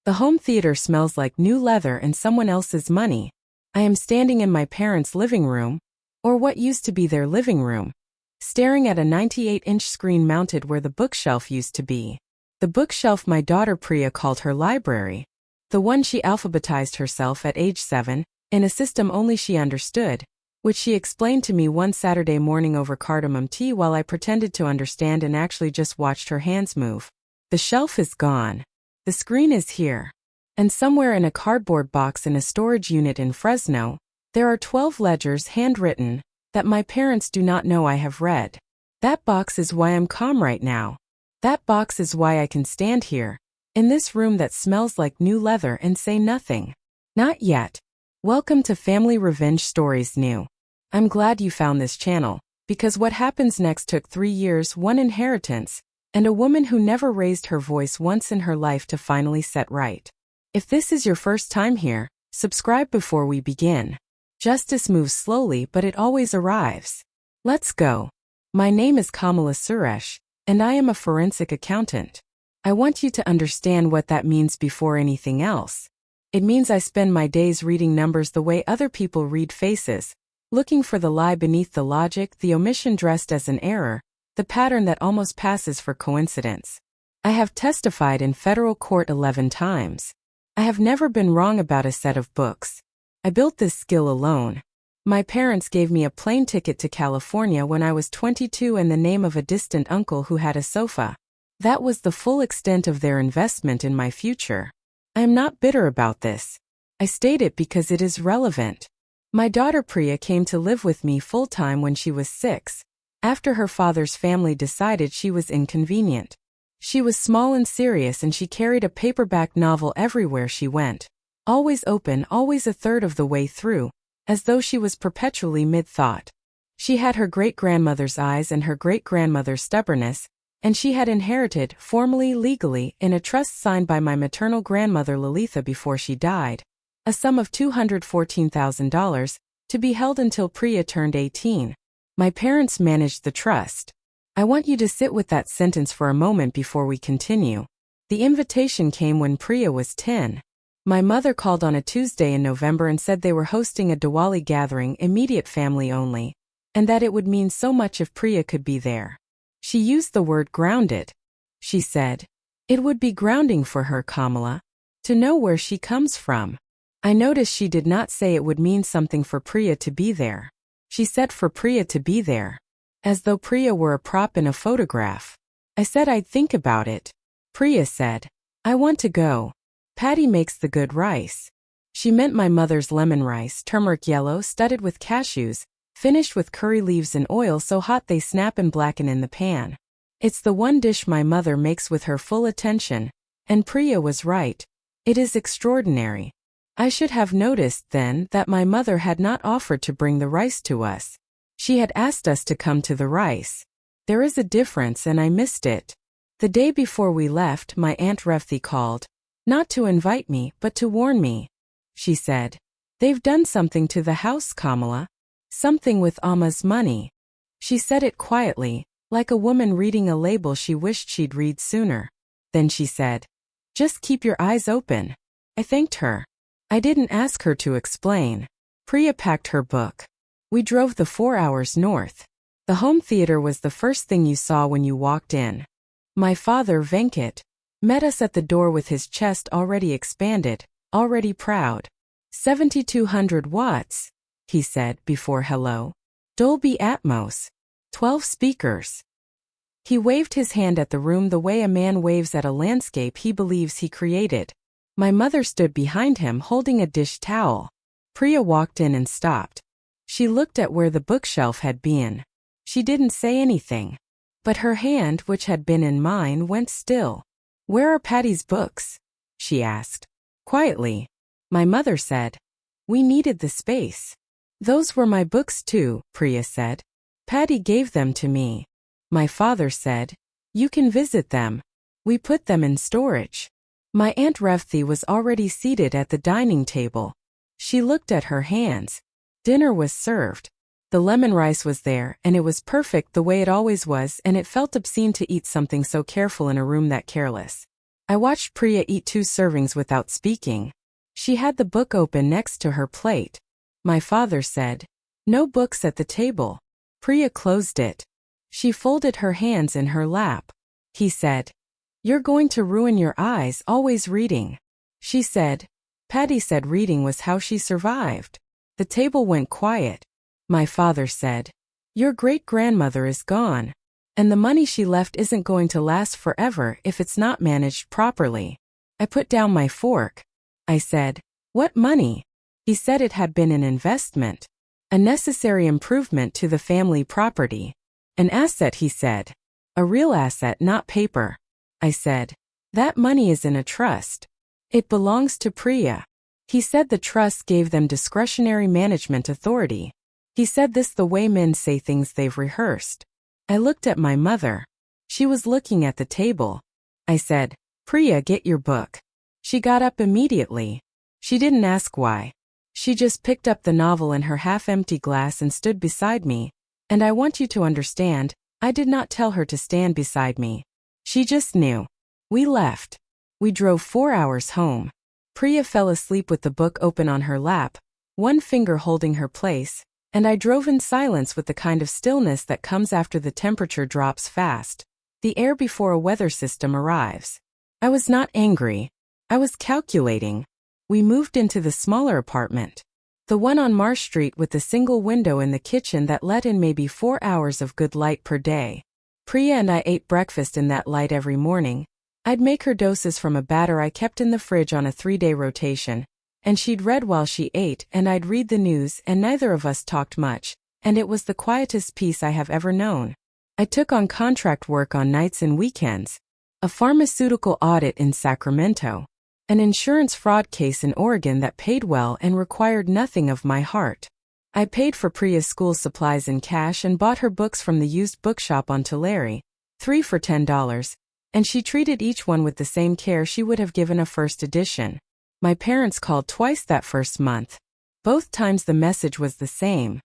The home theater smells like new leather and someone else's money. I am standing in my parents' living room, or what used to be their living room, staring at a 98-inch screen mounted where the bookshelf used to be. The bookshelf my daughter Priya called her library. The one she alphabetized herself at age 7, in a system only she understood, which she explained to me one Saturday morning over cardamom tea while I pretended to understand and actually just watched her hands move. The shelf is gone. The screen is here. And somewhere in a cardboard box in a storage unit in Fresno, there are 12 ledgers handwritten that my parents do not know I have read. That box is why I'm calm right now. That box is why I can stand here, in this room that smells like new leather and say nothing. Not yet. Welcome to Family Revenge Stories New. I'm glad you found this channel, because what happens next took 3 years, one inheritance, and a woman who never raised her voice once in her life to finally set right. If this is your first time here, subscribe before we begin. Justice moves slowly, but it always arrives. Let's go. My name is Kamala Suresh, and I am a forensic accountant. I want you to understand what that means before anything else. It means I spend my days reading numbers the way other people read faces, looking for the lie beneath the logic, the omission dressed as an error, the pattern that almost passes for coincidence. I have testified in federal court 11 times. I have never been wrong about a set of books. I built this skill alone. My parents gave me a plane ticket to California when I was 22 and the name of a distant uncle who had a sofa. That was the full extent of their investment in my future. I am not bitter about this. I state it because it is relevant. My daughter Priya came to live with me full-time when she was 6, after her father's family decided she was inconvenient. She was small and serious and she carried a paperback novel everywhere she went. Always open, always a third of the way through, as though she was perpetually mid-thought. She had her great-grandmother's eyes and her great-grandmother's stubbornness, and she had inherited, formally, legally, in a trust signed by my maternal grandmother Lalitha before she died, a sum of $214,000, to be held until Priya turned 18. My parents managed the trust. I want you to sit with that sentence for a moment before we continue. The invitation came when Priya was 10. My mother called on a Tuesday in November and said they were hosting a Diwali gathering, immediate family only, and that it would mean so much if Priya could be there. She used the word grounded. She said, "It would be grounding for her, Kamala, to know where she comes from." I noticed she did not say it would mean something for Priya to be there. She said for Priya to be there, as though Priya were a prop in a photograph. I said I'd think about it. Priya said, "I want to go. Patty makes the good rice." She meant my mother's lemon rice, turmeric yellow, studded with cashews, finished with curry leaves and oil so hot they snap and blacken in the pan. It's the one dish my mother makes with her full attention, and Priya was right. It is extraordinary. I should have noticed then that my mother had not offered to bring the rice to us. She had asked us to come to the rice. There is a difference and I missed it. The day before we left, my Aunt Revthi called. Not to invite me, but to warn me. She said, "They've done something to the house, Kamala. Something with Amma's money." She said it quietly, like a woman reading a label she wished she'd read sooner. Then she said, "Just keep your eyes open." I thanked her. I didn't ask her to explain. Priya packed her book. We drove the 4 hours north. The home theater was the first thing you saw when you walked in. My father, Venkat, met us at the door with his chest already expanded, already proud. 7,200 watts, he said before hello. Dolby Atmos. 12 speakers. He waved his hand at the room the way a man waves at a landscape he believes he created. My mother stood behind him holding a dish towel. Priya walked in and stopped. She looked at where the bookshelf had been. She didn't say anything. But her hand, which had been in mine, went still. "Where are Patty's books?" she asked. Quietly. My mother said, "We needed the space." "Those were my books too," Priya said. "Patty gave them to me." My father said, "You can visit them. We put them in storage." My Aunt Revthi was already seated at the dining table. She looked at her hands. Dinner was served. The lemon rice was there, and it was perfect the way it always was, and it felt obscene to eat something so careful in a room that careless. I watched Priya eat 2 servings without speaking. She had the book open next to her plate. My father said, "No books at the table." Priya closed it. She folded her hands in her lap. He said, "You're going to ruin your eyes always reading." She said, "Patty said reading was how she survived." The table went quiet. My father said, "Your great-grandmother is gone. And the money she left isn't going to last forever if it's not managed properly." I put down my fork. I said, "What money?" He said it had been an investment. A necessary improvement to the family property. An asset, he said. A real asset, not paper. I said, "That money is in a trust. It belongs to Priya." He said the trust gave them discretionary management authority. He said this the way men say things they've rehearsed. I looked at my mother. She was looking at the table. I said, "Priya, get your book." She got up immediately. She didn't ask why. She just picked up the novel in her half-empty glass and stood beside me. And I want you to understand, I did not tell her to stand beside me. She just knew. We left. We drove 4 hours home. Priya fell asleep with the book open on her lap, one finger holding her place, and I drove in silence with the kind of stillness that comes after the temperature drops fast, the air before a weather system arrives. I was not angry. I was calculating. We moved into the smaller apartment. The one on Marsh Street with the single window in the kitchen that let in maybe 4 hours of good light per day. Priya and I ate breakfast in that light every morning. I'd make her doses from a batter I kept in the fridge on a 3-day rotation, and she'd read while she ate and I'd read the news, and neither of us talked much, and it was the quietest peace I have ever known. I took on contract work on nights and weekends. A pharmaceutical audit in Sacramento. An insurance fraud case in Oregon that paid well and required nothing of my heart. I paid for Priya's school supplies in cash and bought her books from the used bookshop on Tulare, 3 for $10, and she treated each one with the same care she would have given a first edition. My parents called twice that first month. Both times the message was the same.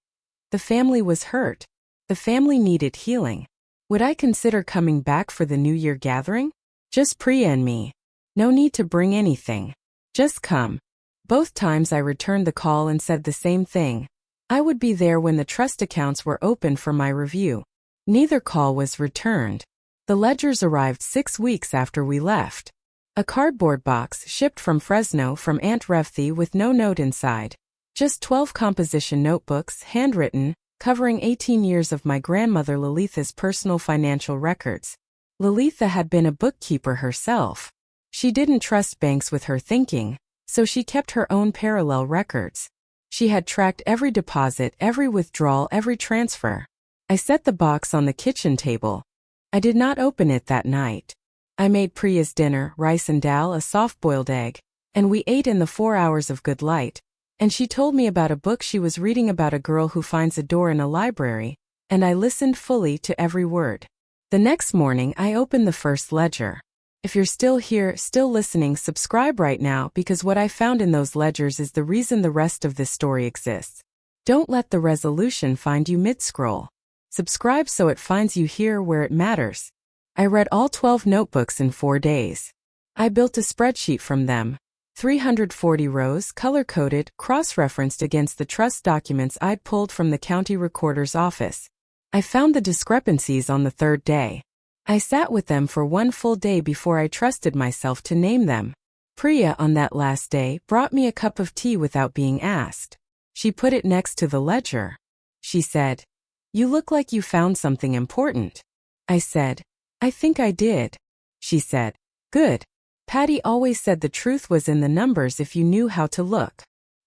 The family was hurt. The family needed healing. Would I consider coming back for the New Year gathering? Just Priya and me. No need to bring anything. Just come. Both times I returned the call and said the same thing. I would be there when the trust accounts were open for my review. Neither call was returned. The ledgers arrived 6 weeks after we left. A cardboard box shipped from Fresno from Aunt Revthi with no note inside. Just 12 composition notebooks, handwritten, covering 18 years of my grandmother Lalitha's personal financial records. Lalitha had been a bookkeeper herself. She didn't trust banks with her thinking, so she kept her own parallel records. She had tracked every deposit, every withdrawal, every transfer. I set the box on the kitchen table. I did not open it that night. I made Priya's dinner, rice and dal, a soft-boiled egg, and we ate in the 4 hours of good light. And she told me about a book she was reading about a girl who finds a door in a library, and I listened fully to every word. The next morning I opened the first ledger. If you're still here, still listening, subscribe right now, because what I found in those ledgers is the reason the rest of this story exists. Don't let the resolution find you mid-scroll. Subscribe so it finds you here where it matters. I read all 12 notebooks in 4 days. I built a spreadsheet from them. 340 rows, color-coded, cross-referenced against the trust documents I'd pulled from the county recorder's office. I found the discrepancies on the 3rd day. I sat with them for 1 full day before I trusted myself to name them. Priya on that last day brought me a cup of tea without being asked. She put it next to the ledger. She said, "You look like you found something important." I said, "I think I did." She said, "Good. Patty always said the truth was in the numbers if you knew how to look."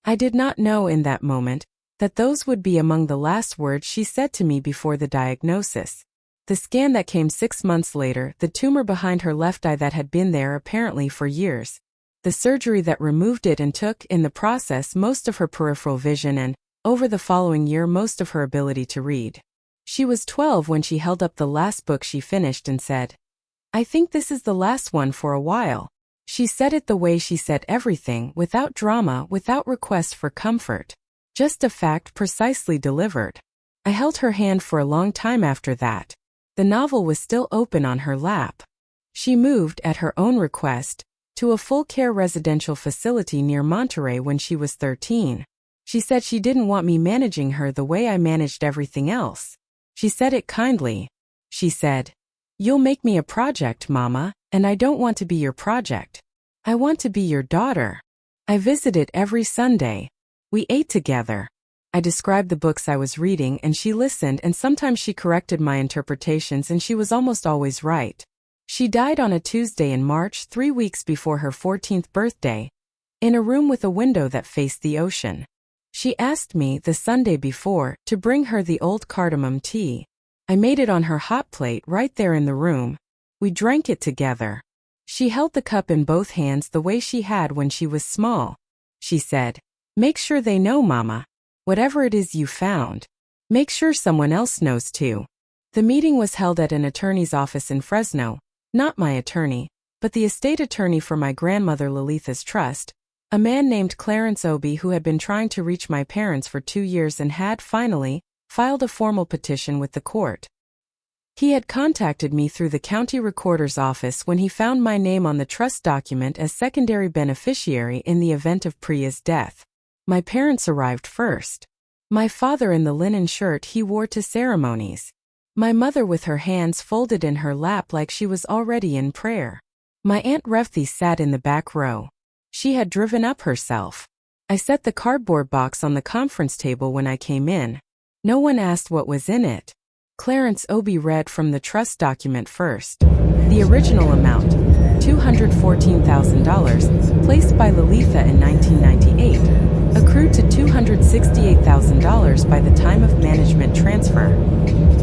I did not know in that moment that those would be among the last words she said to me before the diagnosis. The scan that came 6 months later, the tumor behind her left eye that had been there apparently for years, the surgery that removed it and took, in the process, most of her peripheral vision and, over the following year, most of her ability to read. She was 12 when she held up the last book she finished and said, "I think this is the last one for a while." She said it the way she said everything, without drama, without request for comfort. Just a fact precisely delivered. I held her hand for a long time after that. The novel was still open on her lap. She moved, at her own request, to a full-care residential facility near Monterey when she was 13. She said she didn't want me managing her the way I managed everything else. She said it kindly. She said, "You'll make me a project, Mama, and I don't want to be your project. I want to be your daughter." I visited every Sunday. We ate together. I described the books I was reading and she listened, and sometimes she corrected my interpretations, and she was almost always right. She died on a Tuesday in March, 3 weeks before her 14th birthday, in a room with a window that faced the ocean. She asked me, the Sunday before, to bring her the old cardamom tea. I made it on her hot plate right there in the room. We drank it together. She held the cup in both hands the way she had when she was small. She said, "Make sure they know, Mama. Whatever it is you found, make sure someone else knows too." The meeting was held at an attorney's office in Fresno, not my attorney, but the estate attorney for my grandmother Lalitha's trust, a man named Clarence Obi, who had been trying to reach my parents for 2 years and had, finally, filed a formal petition with the court. He had contacted me through the county recorder's office when he found my name on the trust document as secondary beneficiary in the event of Priya's death. My parents arrived first. My father in the linen shirt he wore to ceremonies. My mother with her hands folded in her lap like she was already in prayer. My Aunt Revthi sat in the back row. She had driven up herself. I set the cardboard box on the conference table when I came in. No one asked what was in it. Clarence Obi read from the trust document first. The original amount, $214,000, placed by Lalitha in 1998, accrued to $268,000 by the time of management transfer.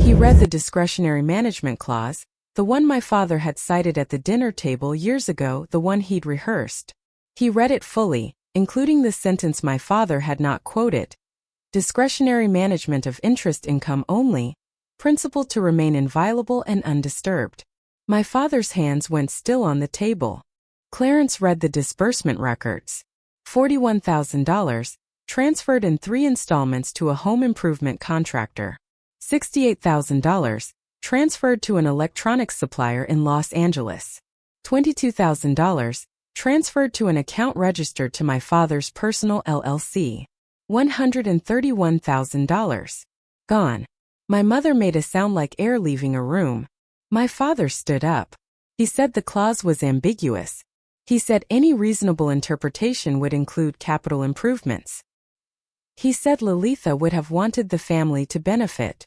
He read the discretionary management clause, the one my father had cited at the dinner table years ago, the one he'd rehearsed. He read it fully, including the sentence my father had not quoted. Discretionary management of interest income only, principal to remain inviolable and undisturbed. My father's hands went still on the table. Clarence read the disbursement records. $41,000, transferred in 3 installments to a home improvement contractor. $68,000, transferred to an electronics supplier in Los Angeles. $22,000, transferred to an account registered to my father's personal LLC. $131,000. Gone. My mother made a sound like air leaving a room. My father stood up. He said the clause was ambiguous. He said any reasonable interpretation would include capital improvements. He said Lalitha would have wanted the family to benefit.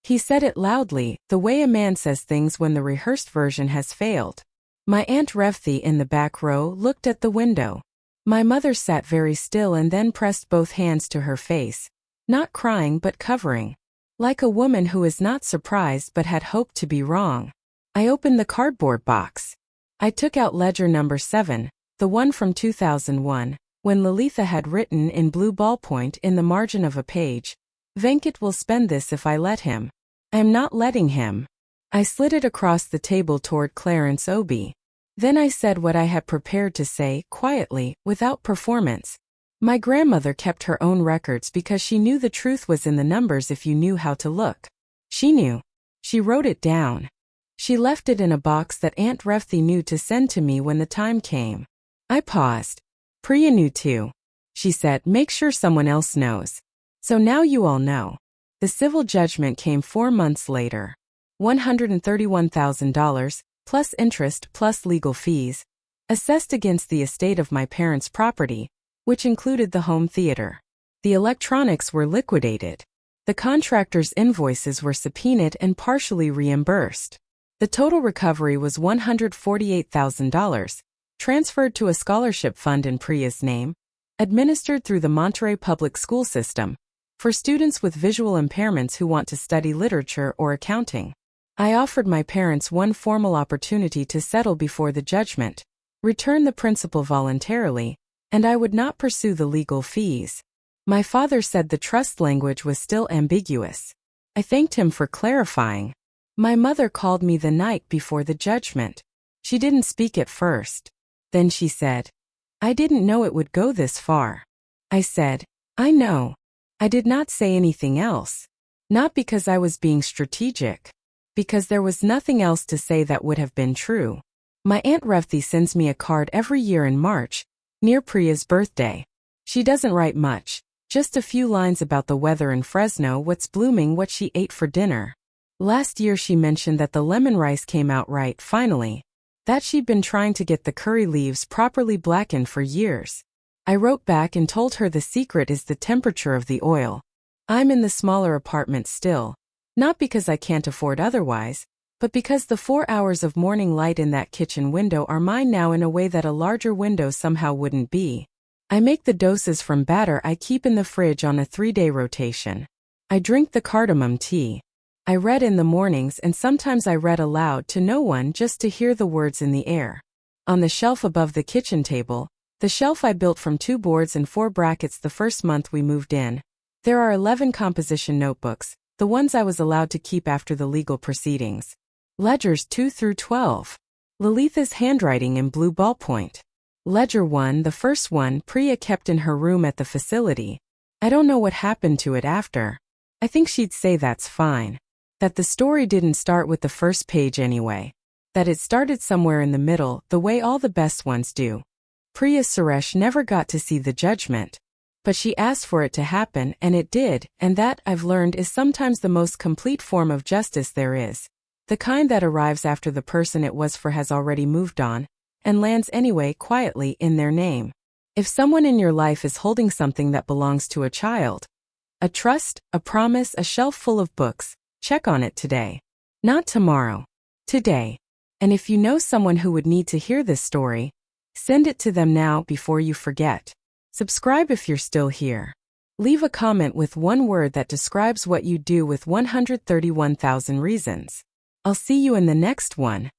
He said it loudly, the way a man says things when the rehearsed version has failed. My Aunt Revthi in the back row looked at the window. My mother sat very still and then pressed both hands to her face, not crying but covering, like a woman who is not surprised but had hoped to be wrong. I opened the cardboard box. I took out ledger number 7, the one from 2001, when Lalitha had written in blue ballpoint in the margin of a page, "Venkat will spend this if I let him. I am not letting him." I slid it across the table toward Clarence Obi. Then I said what I had prepared to say, quietly, without performance. My grandmother kept her own records because she knew the truth was in the numbers if you knew how to look. She knew. She wrote it down. She left it in a box that Aunt Revthi knew to send to me when the time came. I paused. Priya knew too. She said, "Make sure someone else knows. So now you all know." The civil judgment came 4 months later. $131,000, plus interest plus legal fees, assessed against the estate of my parents' property, which included the home theater. The electronics were liquidated. The contractor's invoices were subpoenaed and partially reimbursed. The total recovery was $148,000, transferred to a scholarship fund in Priya's name, administered through the Monterey Public School System, for students with visual impairments who want to study literature or accounting. I offered my parents one formal opportunity to settle before the judgment, return the principal voluntarily, and I would not pursue the legal fees. My father said the trust language was still ambiguous. I thanked him for clarifying. My mother called me the night before the judgment. She didn't speak at first. Then she said, "I didn't know it would go this far." I said, "I know." I did not say anything else. Not because I was being strategic. Because there was nothing else to say that would have been true. My Aunt Revthi sends me a card every year in March, near Priya's birthday. She doesn't write much, just a few lines about the weather in Fresno, what's blooming, what she ate for dinner. Last year she mentioned that the lemon rice came out right, finally. That she'd been trying to get the curry leaves properly blackened for years. I wrote back and told her the secret is the temperature of the oil. I'm in the smaller apartment still, not because I can't afford otherwise, but because the 4 hours of morning light in that kitchen window are mine now in a way that a larger window somehow wouldn't be. I make the doses from batter I keep in the fridge on a 3-day rotation. I drink the cardamom tea. I read in the mornings, and sometimes I read aloud to no one just to hear the words in the air. On the shelf above the kitchen table, the shelf I built from 2 boards and 4 brackets the first month we moved in, there are 11 composition notebooks, the ones I was allowed to keep after the legal proceedings. Ledgers 2 through 12. Lalitha's handwriting in blue ballpoint. Ledger 1, the first one, Priya kept in her room at the facility. I don't know what happened to it after. I think she'd say that's fine. That the story didn't start with the first page anyway. That it started somewhere in the middle, the way all the best ones do. Priya Suresh never got to see the judgment. But she asked for it to happen, and it did, and that, I've learned, is sometimes the most complete form of justice there is. The kind that arrives after the person it was for has already moved on, and lands anyway quietly in their name. If someone in your life is holding something that belongs to a child, a trust, a promise, a shelf full of books, check on it today. Not tomorrow. Today. And if you know someone who would need to hear this story, send it to them now before you forget. Subscribe if you're still here. Leave a comment with one word that describes what you do with 131,000 reasons. I'll see you in the next one.